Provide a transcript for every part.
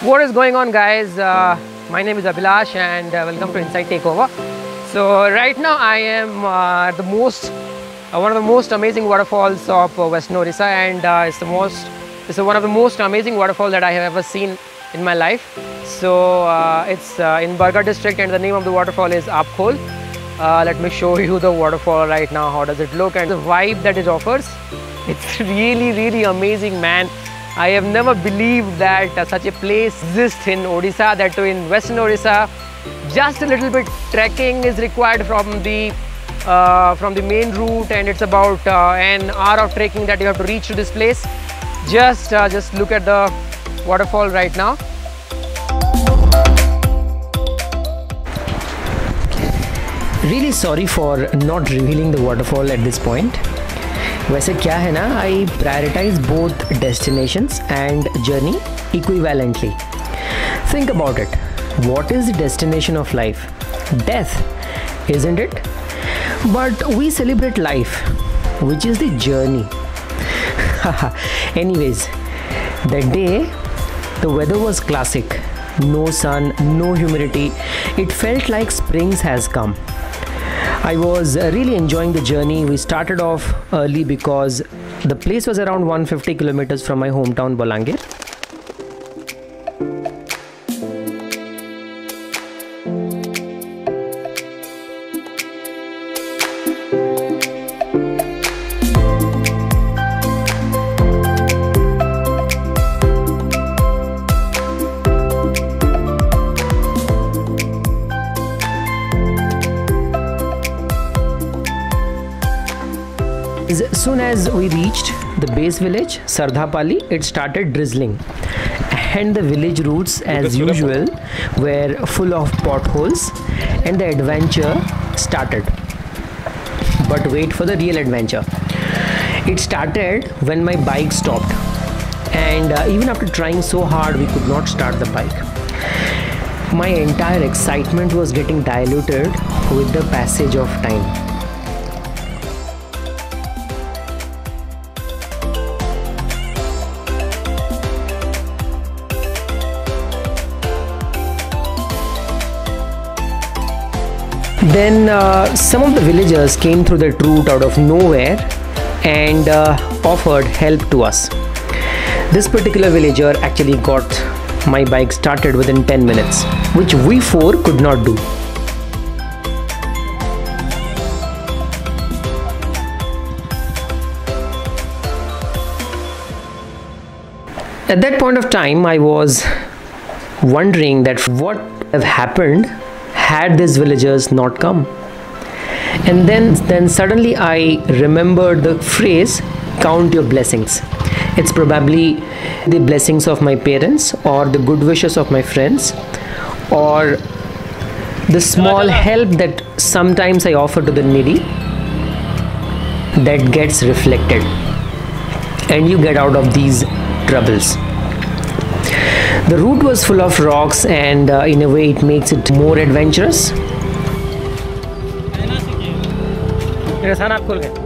What is going on, guys? My name is Abhilash and welcome to Inside Takeover. So right now I am at one of the most amazing waterfalls of Western Odisha, and it's one of the most amazing waterfalls that I have ever seen in my life. So it's in Bargard district, and the name of the waterfall is Appkhol. Let me show you the waterfall right now. How does it look and the vibe that it offers? It's really amazing, man. I have never believed that such a place exists in Odisha, that too in Western Odisha. Just a little bit trekking is required from the main route, and it's about an hour of trekking that you have to reach to this place. Just look at the waterfall right now. Really sorry for not revealing the waterfall at this point. वैसे क्या है ना, I prioritize both destinations and journey equivalently. Think about it. What is the destination of life? Death, isn't it? But we celebrate life, which is the journey. Anyways, that day the weather was classic. No sun, no humidity. It felt like spring has come. I was really enjoying the journey. We started off early because the place was around 150 kilometers from my hometown Bolangir. As soon as we reached the base village, Sardhapali, it started drizzling, and the village routes as usual were full of potholes, and the adventure started. But wait for the real adventure. It started when my bike stopped, and even after trying so hard, we could not start the bike. My entire excitement was getting diluted with the passage of time. Then some of the villagers came through that route out of nowhere and offered help to us. This particular villager actually got my bike started within 10 minutes, which we four could not do. At that point of time, I was wondering that what have happened had these villagers not come. And then suddenly I remembered the phrase, count your blessings. It's probably the blessings of my parents, or the good wishes of my friends, or the small help that sometimes I offer to the needy that gets reflected, and you get out of these troubles. The route was full of rocks, and in a way it makes it more adventurous. Saan Appkhol gaya.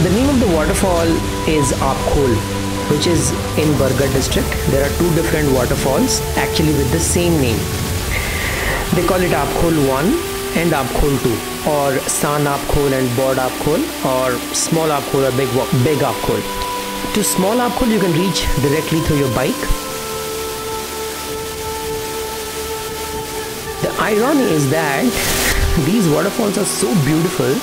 The name of the waterfall is Appkhol, which is in Bargard district. There are two different waterfalls actually with the same name. They call it Appkhol 1 and Appkhol 2, or Saan Appkhol and Baad Appkhol, or small Appkhol or big Aapkhol. To small Appkhol you can reach directly through your bike. The irony is that these waterfalls are so beautiful,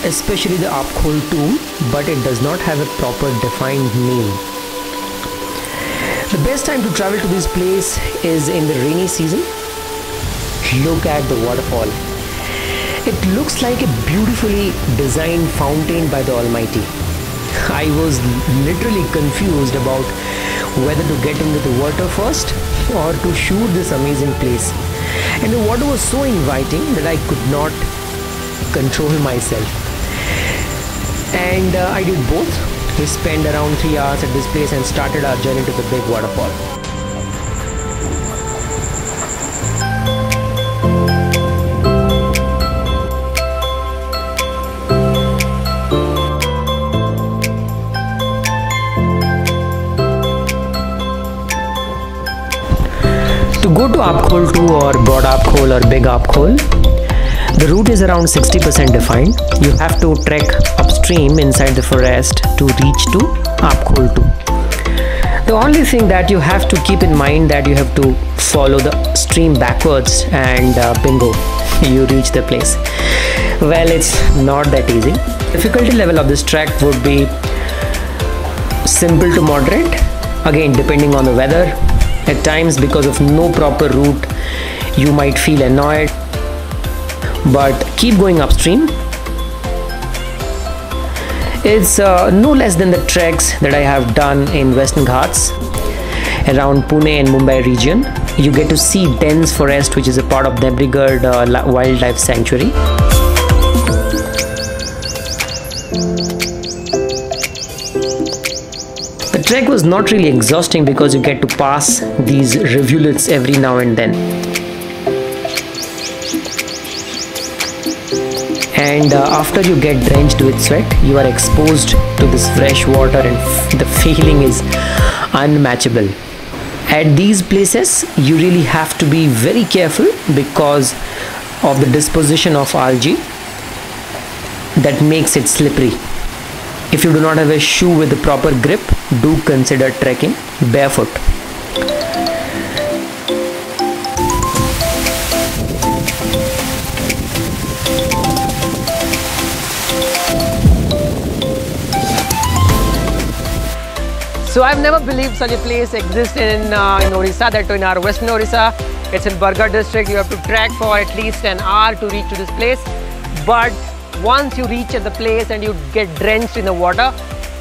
especially the Appkhol 2, but it does not have a proper defined name. The best time to travel to this place is in the rainy season. Look at the waterfall. It looks like a beautifully designed fountain by the Almighty. I was literally confused about whether to get into the water first or to shoot this amazing place. And the water was so inviting that I could not control myself. And I did both. We spent around 3 hours at this place and started our journey to the big waterfall. To go to Appkhol 2 or Broad Aapkhol or Big Aapkhol, the route is around 60% defined. You have to trek upstream inside the forest to reach to Appkhol 2. The only thing that you have to keep in mind that you have to follow the stream backwards and bingo, you reach the place. Well, it's not that easy. Difficulty level of this trek would be simple to moderate, again depending on the weather. At times, because of no proper route, you might feel annoyed, but keep going upstream. It's no less than the treks that I have done in Western Ghats around Pune and Mumbai region. You get to see dense forest, which is a part of Debrigarh Wildlife Sanctuary. The trek was not really exhausting because you get to pass these rivulets every now and then. And after you get drenched with sweat, you are exposed to this fresh water and the feeling is unmatchable. At these places, you really have to be very careful because of the disposition of algae that makes it slippery. If you do not have a shoe with the proper grip, do consider trekking barefoot. So I've never believed such a place exists in Odisha, that in our western Odisha. It's in Bargard district. You have to trek for at least an hour to reach to this place. But once you reach at the place and you get drenched in the water,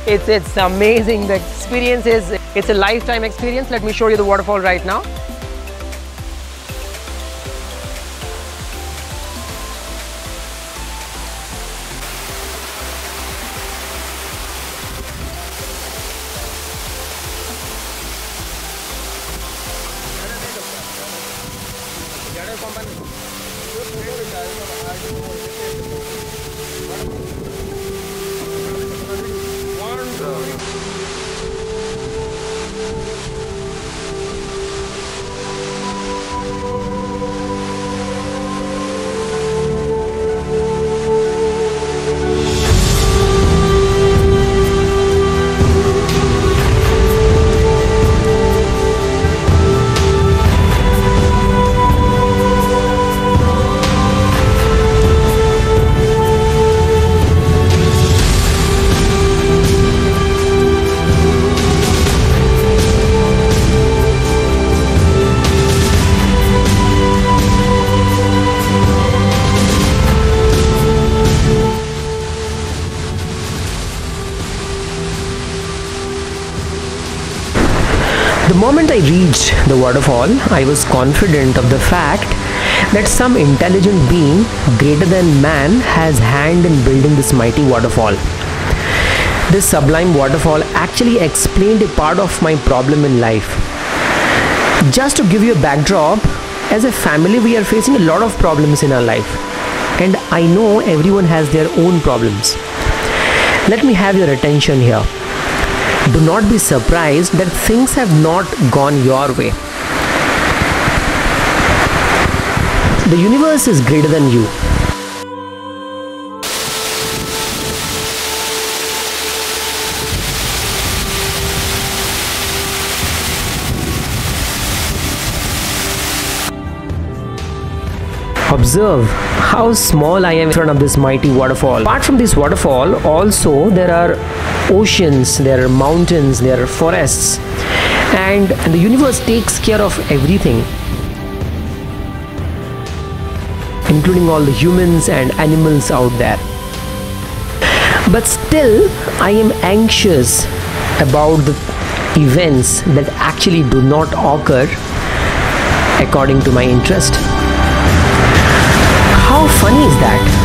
it's amazing. The experience it's a lifetime experience. Let me show you the waterfall right now. The moment I reached the waterfall, I was confident of the fact that some intelligent being greater than man has hand in building this mighty waterfall. This sublime waterfall actually explained a part of my problem in life. Just to give you a backdrop, as a family we are facing a lot of problems in our life, and I know everyone has their own problems. Let me have your attention here. Do not be surprised that things have not gone your way. The universe is greater than you. observe how small I am in front of this mighty waterfall. Apart from this waterfall, also there are oceans, there are mountains, there are forests, and the universe takes care of everything, including all the humans and animals out there. But still, I am anxious about the events that actually do not occur according to my interest. How funny is that?